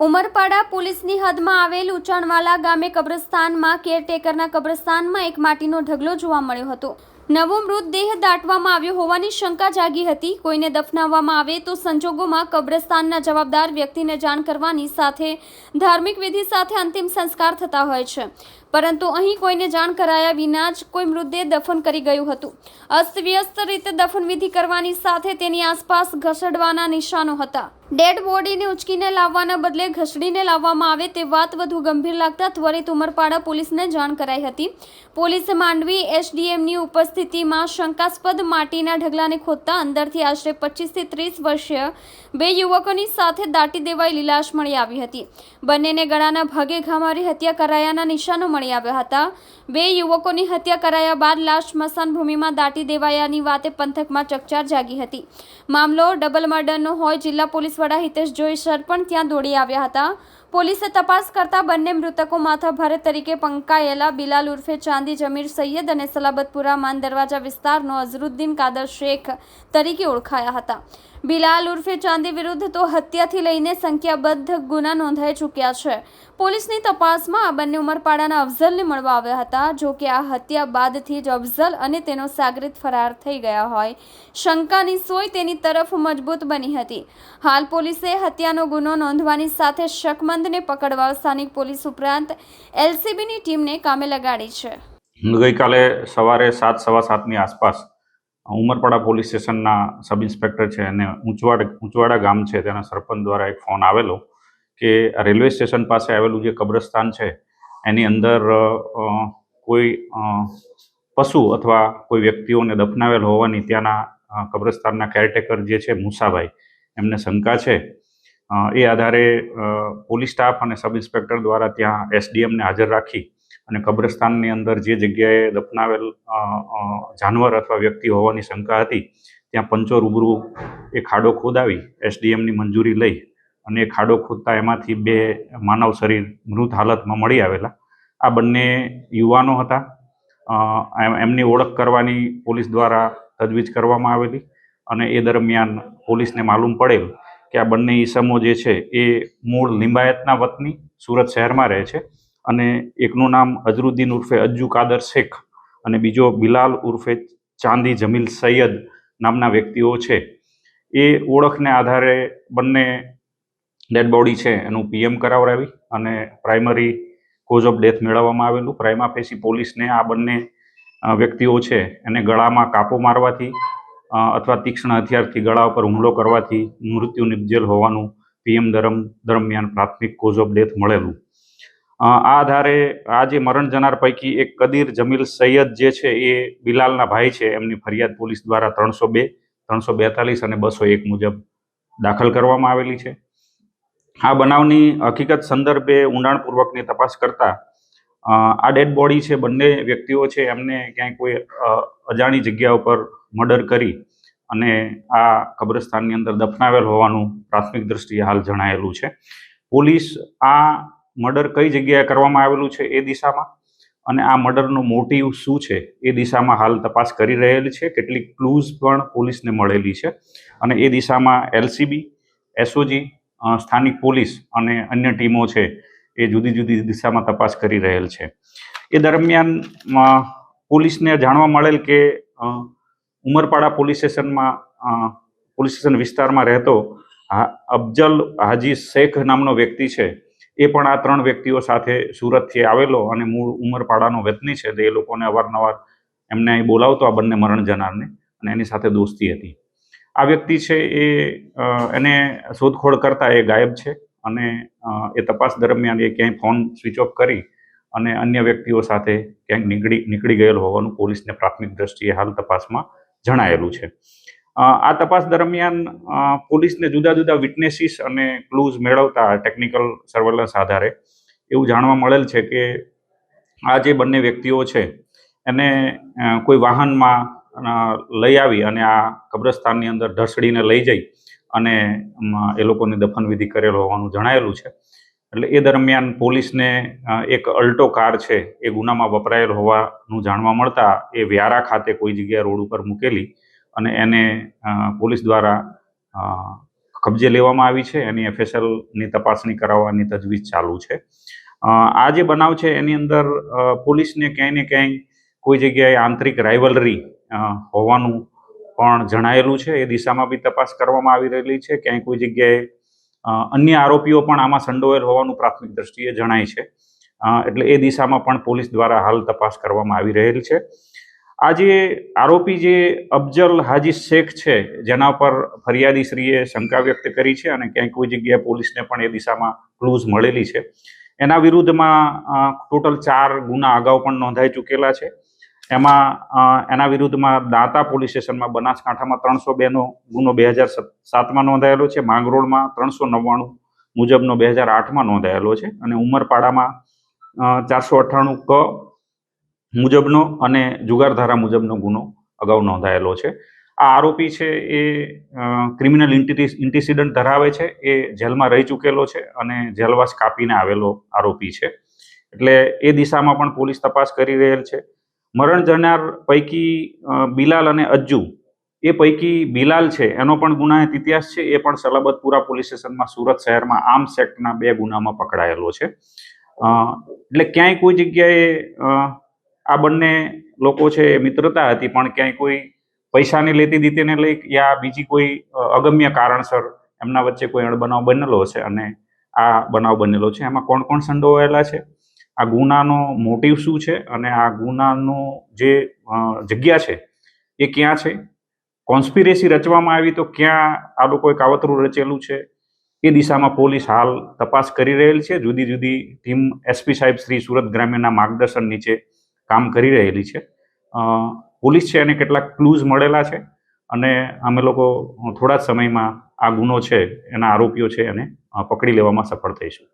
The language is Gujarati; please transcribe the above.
ઉમરપાડા પોલીસની હદમાં આવેલ ઉચાણવાલા ગામે કબ્રસ્તાનમાં કેરટેકરના કબ્રસ્તાનમાં એક માટીનો ઢગલો જોવા મળ્યો હતો। નવો મૃતદેહ દાટવામાં આવ્યો હોવાની શંકા જાગી હતી। કોઈને દફનાવવામાં આવે તો સંજોગોમાં કબ્રસ્તાનના જવાબદાર વ્યક્તિને જાણ કરવાની સાથે ધાર્મિક વિધિ સાથે અંતિમ સંસ્કાર થતા હોય છે, પરંતુ અહીં કોઈને જાણ કરાયા વિના જ કોઈ મૃતદેહ દફન કરી ગયું હતું। અસ્તવ્યસ્ત રીતે દફનવિધિ કરવાની સાથે તેની આસપાસ ઘસડવાના નિશાનો હતા। ડેડ બોડીને ઉચકીને લાવવાના બદલે ઘસડીને લાવવામાં આવે તે વાત વધુ ગંભીર લાગતા ત્વરિત ઉમરપાડા પોલીસને જાણ કરાઈ હતી। પોલીસે માંડવી એસડીએમની ઉપસ્થિતિમાં શંકાસ્પદ માટીના ઢગલાને ખોદતા અંદરથી આશરે 25 થી 30 વર્ષીય બે યુવકોની સાથે દાટી દેવાયેલી લાશ મળી આવી હતી। બંનેને ગળાના ભાગે ઘા મારી હત્યા કરાયાના નિશાનો મળી આવ્યા હતા। બે યુવકોની હત્યા કરાયા બાદ લાશ સ્મશાન ભૂમિમાં દાટી દેવાયાની વાતે પંથકમાં ચકચાર જાગી હતી। મામલો ડબલ મર્ડરનો હોય જિલ્લા પોલીસ વડા હિતેશ જોઈસર પણ ત્યાં દોડી આવ્યા હતા। પોલીસે તપાસ કરતા બંને મૃતકો માથાભારે તરીકે પંકાયેલા બિલાલ ઉર્ફે ચાંદી જમીર સૈયદ અને સલાબતપુરા માન દરવાજા વિસ્તારનો અઝરુદ્દીન કાદર શેખ તરીકે ઓળખાયા હતા। બિલાલ ઉર્ફે ચાંદી વિરુદ્ધ તો હત્યાથી લઈને સંખ્યાબદ્ધ ગુના નોંધાઈ ચૂક્યા છે। પોલીસની તપાસમાં આ બંને ઉમરપાડાના અફઝલને મળવા આવ્યા હતા। જો કે આ હત્યા બાદથી જ અફઝલ અને તેનો સાગરીત ફરાર થઈ ગયા હોય શંકાની સોય તેની તરફ મજબૂત બની હતી। હાલ પોલીસે હત્યાનો ગુનો નોંધવાની સાથે શકમંદને પકડવા સ્થાનિક પોલીસ ઉપરાંત એલસીબીની ટીમને કામે લગાડી છે। ગઈકાલે સવારે 7:15 આસપાસ ઉમરપાડા પોલીસ સ્ટેશનના સબ ઇન્સ્પેક્ટર છે અને ઊંચવાડા ગામ છે તેના સરપંચ દ્વારા એક ફોન આવેલો કે રેલવે સ્ટેશન પાસે આવેલું જે કબ્રસ્તાન છે એની અંદર કોઈ પશુ અથવા કોઈ વ્યક્તિઓને દફનાવેલ હોવાની ત્યાંના કબ્રસ્તાનના કેરટેકર જે છે મુસાભાઈ એમને શંકા છે। એ આધારે પોલીસ સ્ટાફ અને સબ ઇન્સ્પેક્ટર દ્વારા ત્યાં એસડીએમને હાજર રાખી અને કબ્રસ્તાનની અંદર જે જગ્યાએ દફનાવેલ જાનવર અથવા વ્યક્તિ હોવાની શંકા હતી ત્યાં પંચો રૂબરૂ એ ખાડો ખોદાવી એસડીએમની મંજૂરી લઈ અને એ ખાડો ખોદતા એમાંથી બે માનવ શરીર મૃત હાલતમાં મળી આવેલા। આ બંને યુવાનો હતા। એમની ઓળખ કરવાની પોલીસ દ્વારા તજવીજ કરવામાં આવેલી અને એ દરમિયાન પોલીસને માલુમ પડેલ કે આ બંને ઈસમો જે છે એ મૂળ લિંબાયતના વતની સુરત શહેરમાં રહે છે અને એકનું નામ અઝરુદ્દીન ઉર્ફે અજ્જુ કાદર શેખ અને બીજો બિલાલ ઉર્ફે ચાંદી જમીલ સૈયદ નામના વ્યક્તિઓ છે। એ ઓળખને આધારે બંને ડેડ બોડી છે એનું પીએમ કરાવડાવી અને પ્રાઇમરી કોઝ ઓફ ડેથ મેળવવામાં આવેલું। પ્રાઇમા ફેસી પોલીસને આ બંને વ્યક્તિઓ છે એને ગળામાં કાપો મારવાથી અથવા તીક્ષ્ણ હથિયારથી ગળા ઉપર હુમલો કરવાથી મૃત્યુ નિપજેલ હોવાનું પીએમ દરમિયાન પ્રાથમિક કોઝ ઓફ ડેથ મળેલું। આ આધારે આ જે મરણ જનાર પૈકી એક કદીર જમીલ સૈયદ જે છે એ બિલાલના ભાઈ છે એમની ફરિયાદ પોલીસ દ્વારા 302, 342 અને 201 મુજબ દાખલ કરવામાં આવેલી છે। આ બનાવની હકીકત સંદર્ભે ઊંડાણપૂર્વકની તપાસ કરતા આ ડેડ બોડી છે બંને વ્યક્તિઓ છે એમને ક્યાંય કોઈ અજાણી જગ્યા ઉપર મર્ડર કરી અને આ કબ્રસ્તાનની અંદર દફનાવેલ હોવાનું પ્રાથમિક દ્રષ્ટિએ હાલ જણાયેલું છે। પોલીસ આ મર્ડર કઈ જગ્યાએ કરવામાં આવેલું છે એ દિશામાં અને આ મર્ડરનો મોટિવ શું છે એ દિશામાં હાલ તપાસ કરી રહેલી છે। કેટલીક ક્લૂઝ પણ પોલીસને મળેલી છે અને એ દિશામાં એલસીબી, એસઓજી, સ્થાનિક પોલીસ અને અન્ય ટીમો છે એ જુદી જુદી દિશામાં તપાસ કરી રહેલ છે। એ દરમિયાન પોલીસને જાણવા મળેલ કે ઉમરપાડા પોલીસ સ્ટેશન વિસ્તારમાં રહેતો અફઝલ હાજી શેખ નામનો વ્યક્તિ છે એ પણ આ ત્રણ વ્યક્તિઓ સાથે સુરતથી આવેલો અને મૂળ ઉમરપાડાનો વતની છે। એ લોકોને અવારનવાર એમને અહીં બોલાવતો આ બંને મરણ જનારને અને એની સાથે દોસ્તી હતી। આ વ્યક્તિ છે એને શોધખોળ કરતા એ ગાયબ છે અને એ તપાસ દરમિયાન એ ક્યાંય ફોન સ્વિચ ઓફ કરી અને અન્ય વ્યક્તિઓ સાથે ક્યાંક નીકળી ગયેલ હોવાનું પોલીસને પ્રાથમિક દ્રષ્ટિએ હાલ તપાસમાં જણાયેલું છે। આ તપાસ દરમિયાન પોલીસને જુદા જુદા વિટનેસીસ અને ક્લૂઝ મેળવતા ટેકનિકલ સર્વેલન્સ આધારે એવું જાણવા મળેલ છે કે આ જે બંને વ્યક્તિઓ છે એને કોઈ વાહનમાં લઈ આવી અને આ કબ્રસ્તાનની અંદર ઢસડીને લઈ જઈ અને એ લોકોની દફનવિધિ કરેલ હોવાનું જણાયેલું છે। એટલે એ દરમિયાન પોલીસને એક અલ્ટો કાર છે એ ગુનામાં વપરાયેલ હોવાનું જાણવા મળતા એ વ્યારા ખાતે કોઈ જગ્યાએ રોડ ઉપર મૂકેલી અને એને પોલીસ દ્વારા કબજે લેવામાં આવી છે. એની FSLની તપાસણી કરાવવાની તજવીજ ચાલુ છે. આ જે બનાવ છે એની અંદર પોલીસને ક્યાંય ને ક્યાંય કોઈ જગ્યાએ આંતરિક રાઇવલરી હોવાનું પણ જણાયેલું છે. એ દિશામાં બી તપાસ કરવામાં આવી રહેલી છે. ક્યાંય કોઈ જગ્યાએ અન્ય આરોપીઓ પણ આમાં સંડોવાયેલ હોવાનું પ્રાથમિક દ્રષ્ટિએ જણાય છે. એટલે એ દિશામાં પણ પોલીસ દ્વારા હાલ તપાસ કરવામાં આવી રહેલ છે. આ જે આરોપી જે અફજલ હાજી શેખ છે, જેના પર ફરિયાદીશ્રીએ શંકા વ્યક્ત કરી છે અને ક્યાંય કોઈ જગ્યાએ પોલીસને પણ એ દિશામાં ક્લૂઝ મળેલી છે, એના વિરુદ્ધમાં ટોટલ 4 ગુના અગાઉ પણ નોંધાઈ ચૂકેલા છે. એમાં એના વિરુદ્ધમાં દાંતા પોલીસ સ્ટેશનમાં બનાસકાંઠામાં 302નો ગુનો 2007માં નોંધાયેલો છે, માંગરોળમાં 399 મુજબનો 2008માં નોંધાયેલો છે અને ઉમરપાડામાં 498 ક મુજબનો અને જુગારધારા મુજબનો ગુનો અગાઉ નોંધાયેલો છે. આ આરોપી છે એ ક્રિમિનલ ઇન્ટિસિડન્ટ ધરાવે છે, એ જેલમાં રહી ચૂકેલો છે અને જેલવાસ કાપીને આવેલો આરોપી છે. એટલે એ દિશામાં પણ પોલીસ તપાસ કરી રહેલ છે. મરણ જનાર પૈકી બિલાલ અને અજ્જુ, એ પૈકી બિલાલ છે એનો પણ ગુનાહિત ઇતિહાસ છે. એ પણ સલાબતપુરા પોલીસ સ્ટેશનમાં સુરત શહેરમાં આર્મ્સ એક્ટના 2 ગુનામાં પકડાયેલો છે. એટલે ક્યાંય કોઈ જગ્યાએ આ બંને લોકો છે એ મિત્રતા હતી, પણ ક્યાંય કોઈ પૈસાની લેતી દીતીને લઈ યા બીજી કોઈ અગમ્ય કારણસર એમના વચ્ચે કોઈ અણબનાવ બનેલો હશે અને આ બનાવ બનેલો છે. એમાં કોણ કોણ સંડોવાયેલા છે, આ ગુનાનો મોટિવ શું છે અને આ ગુનાનો જે જગ્યા છે એ ક્યાં છે, કોન્સ્પિરેસી રચવામાં આવી તો ક્યાં આ લોકોએ કાવતરું રચેલું છે, એ દિશામાં પોલીસ હાલ તપાસ કરી રહેલ છે. જુદી જુદી ટીમ SP સાહેબ શ્રી સુરત ગ્રામ્યના માર્ગદર્શન નીચે કામ કરી રહેલી છે. પોલીસ છે એને કેટલાક ક્લૂઝ મળેલા છે અને અમે લોકો થોડા જ સમયમાં આ ગુનો છે એના આરોપીઓ છે એને પકડી લેવામાં સફળ થઈશું.